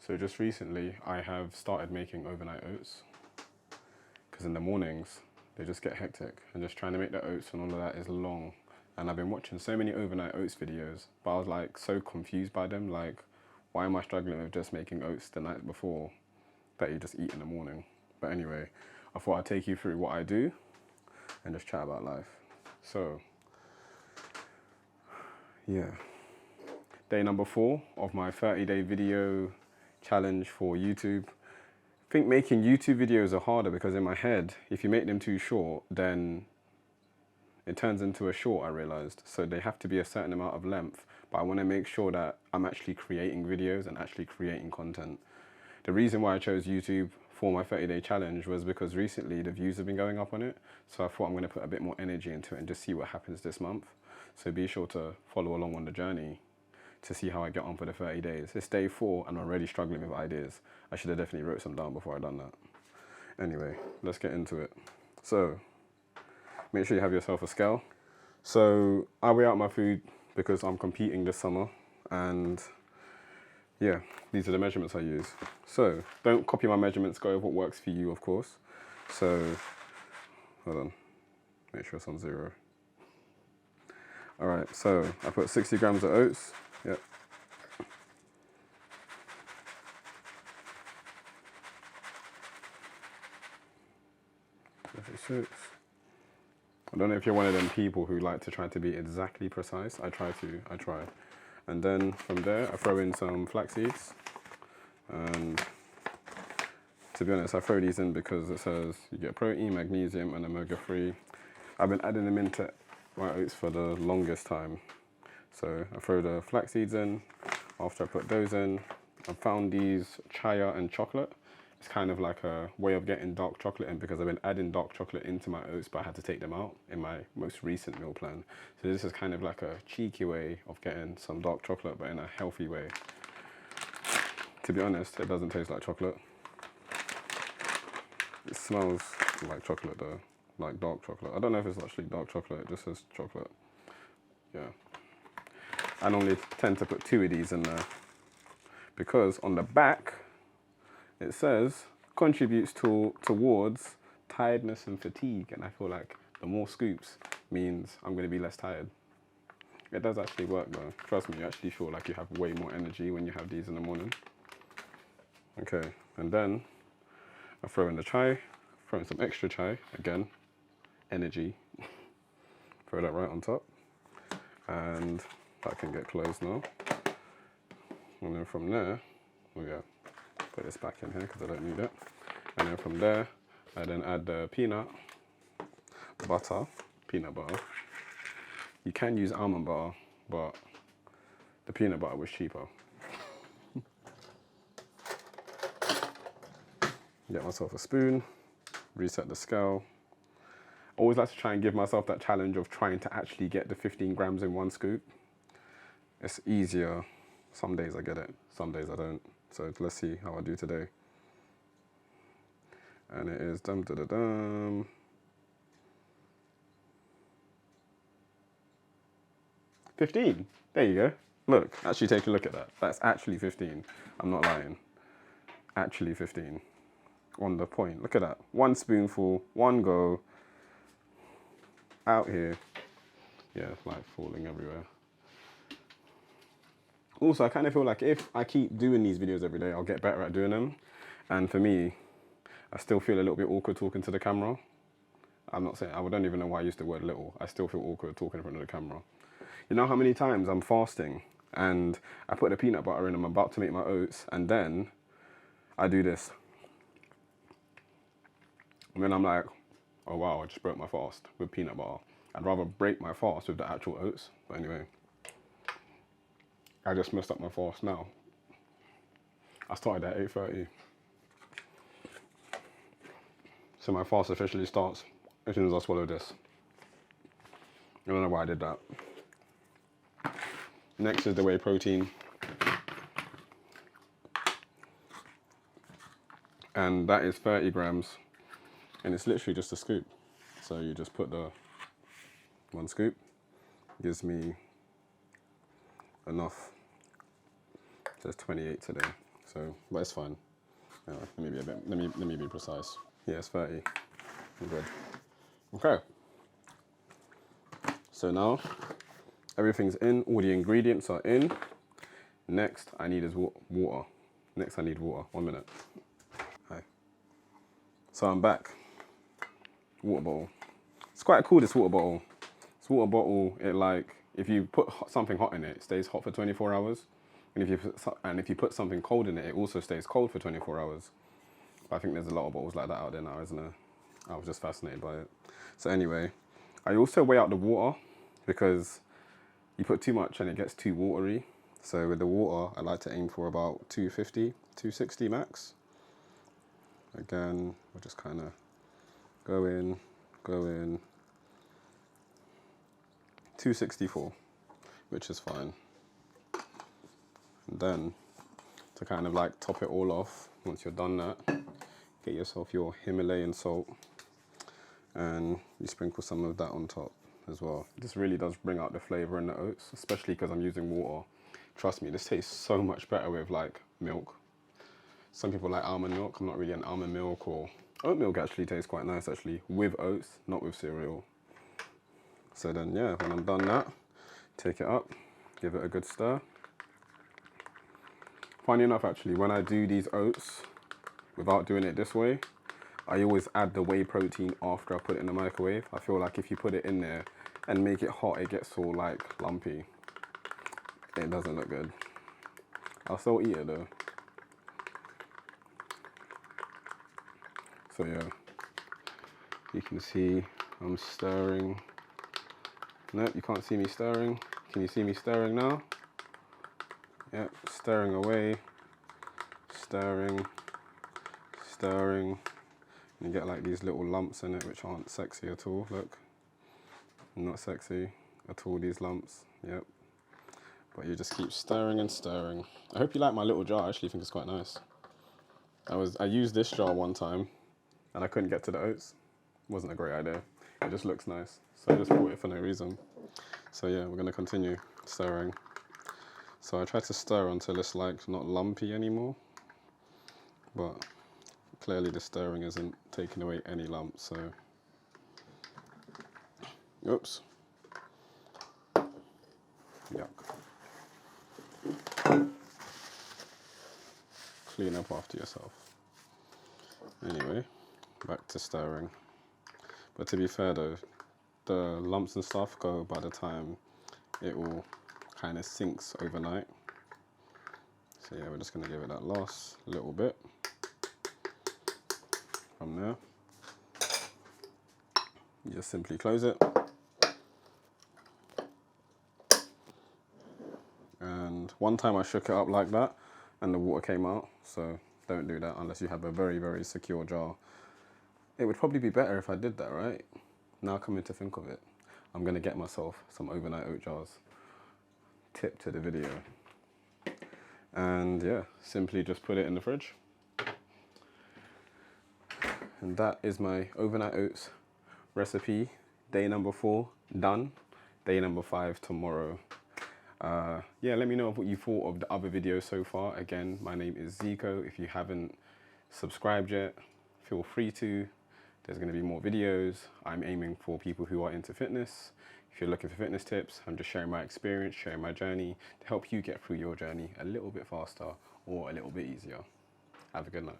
So just recently I have started making overnight oats because in the mornings they just get hectic and just trying to make the oats and all of that is long. And I've been watching so many overnight oats videos, but I was like so confused by them. Like, why am I struggling with just making oats the night before that you just eat in the morning? But anyway, I thought I'd take you through what I do and just chat about life. So, yeah. Day number 4 of my 30-day video challenge for YouTube. I think making YouTube videos are harder because in my head, if you make them too short, then it turns into a short, I realized. So they have to be a certain amount of length, but I want to make sure that I'm actually creating videos and actually creating content. The reason why I chose YouTube for my 30-day challenge was because recently the views have been going up on it. So I thought I'm going to put a bit more energy into it and just see what happens this month. So be sure to follow along on the journey to see how I get on for the 30 days. It's day 4 and I'm already struggling with ideas. I should have definitely wrote some down before I done that. Anyway, let's get into it. So, make sure you have yourself a scale. So, I weigh out my food because I'm competing this summer and yeah, these are the measurements I use. So, don't copy my measurements, go with what works for you, of course. So, hold on, make sure it's on 0. All right, so I put 60 grams of oats. Yep. I don't know if you're one of them people who like to try to be exactly precise. I try. And then from there, I throw in some flax seeds. And to be honest, I throw these in because it says you get protein, magnesium, and omega-3. I've been adding them into my oats for the longest time. So I throw the flax seeds in. After I put those in, I found these chia and chocolate. It's kind of like a way of getting dark chocolate in because I've been adding dark chocolate into my oats, but I had to take them out in my most recent meal plan. So this is kind of like a cheeky way of getting some dark chocolate, but in a healthy way. To be honest, it doesn't taste like chocolate. It smells like chocolate though, like dark chocolate. I don't know if it's actually dark chocolate, it just says chocolate. Yeah. I normally tend to put 2 of these in there because on the back it says contributes towards tiredness and fatigue, and I feel like the more scoops means I'm going to be less tired. It does actually work though. Trust me, you actually feel like you have way more energy when you have these in the morning. Okay, and then I throw in the chai, throw in some extra chai, again, energy. Throw that right on top, and that can get closed now. And then from there, we go. Put this back in here because I don't need it. And then from there, I then add the peanut butter. You can use almond butter, but the peanut butter was cheaper. Get myself a spoon, reset the scale. I always like to try and give myself that challenge of trying to actually get the 15 grams in one scoop. It's easier. Some days I get it, some days I don't. So let's see how I do today. And it is 15. There you go. Look, actually take a look at that. That's actually 15. I'm not lying. Actually 15. On the point. Look at that. 1 spoonful, 1 go. Out here. Yeah, it's like falling everywhere. Also, I kind of feel like if I keep doing these videos every day, I'll get better at doing them. And for me, I still feel a little bit awkward talking to the camera. I'm not saying, I don't even know why I used the word little. I still feel awkward talking in front of the camera. You know how many times I'm fasting and I put the peanut butter in, I'm about to make my oats, and then I do this. And then I'm like, oh wow, I just broke my fast with peanut butter. I'd rather break my fast with the actual oats. But anyway, I just messed up my fast now. I started at 8:30. So my fast officially starts as soon as I swallow this. I don't know why I did that. Next is the whey protein. And that is 30 grams. And it's literally just a scoop. So you just put the 1 scoop. Gives me enough. It says 28 today. So, but it's fine. Let me be a bit. Let me be precise. Yeah, it's 30. I'm good. Okay. So now everything's in. All the ingredients are in. Next, I need is water. Next, I need water. 1 minute. Hi. So I'm back. Water bottle. It's quite cool, this water bottle. This water bottle, it like, if you put something hot in it, it stays hot for 24 hours. And if you put something cold in it, it also stays cold for 24 hours. But I think there's a lot of bottles like that out there now, isn't there? I was just fascinated by it. So anyway, I also weigh out the water because you put too much and it gets too watery. So with the water, I like to aim for about 250, 260 max. Again, we'll just kind of go in, 264, which is fine. And then to kind of like top it all off, once you're done that, get yourself your Himalayan salt and you sprinkle some of that on top as well. This really does bring out the flavor in the oats, especially because I'm using water. Trust me, this tastes so much better with like milk. Some people like almond milk. I'm not really an almond milk, or oat milk actually tastes quite nice actually with oats, not with cereal. So then yeah, when I'm done that, take it up, give it a good stir. Funny enough actually, when I do these oats, without doing it this way, I always add the whey protein after I put it in the microwave. I feel like if you put it in there and make it hot, it gets all like lumpy. It doesn't look good. I'll still eat it though. So yeah, you can see I'm stirring. Nope, you can't see me stirring. Can you see me stirring now? Yep, stirring away, stirring. And you get like these little lumps in it which aren't sexy at all. Look, not sexy at all, these lumps. Yep. But you just keep stirring and stirring. I hope you like my little jar. I actually think it's quite nice. I used this jar one time and I couldn't get to the oats. Wasn't a great idea. It just looks nice. So I just bought it for no reason. So yeah, we're gonna continue stirring. So I try to stir until it's like not lumpy anymore. But clearly the stirring isn't taking away any lumps, so. Oops. Yuck. Clean up after yourself. Anyway, back to stirring. But to be fair though, the lumps and stuff go by the time it all kind of sinks overnight. So yeah, we're just gonna give it that last little bit from there. You just simply close it. And one time I shook it up like that and the water came out, so don't do that unless you have a very, very secure jar. It would probably be better if I did that, right? Now coming to think of it, I'm gonna get myself some overnight oat jars. Tip to the video. And yeah, simply just put it in the fridge. And that is my overnight oats recipe. Day number 4 done. Day number 5 tomorrow. Yeah, let me know what you thought of the other videos so far. Again, my name is Zycco. If you haven't subscribed yet, feel free to. There's going to be more videos. I'm aiming for people who are into fitness. If you're looking for fitness tips, I'm just sharing my experience, sharing my journey to help you get through your journey a little bit faster or a little bit easier. Have a good night.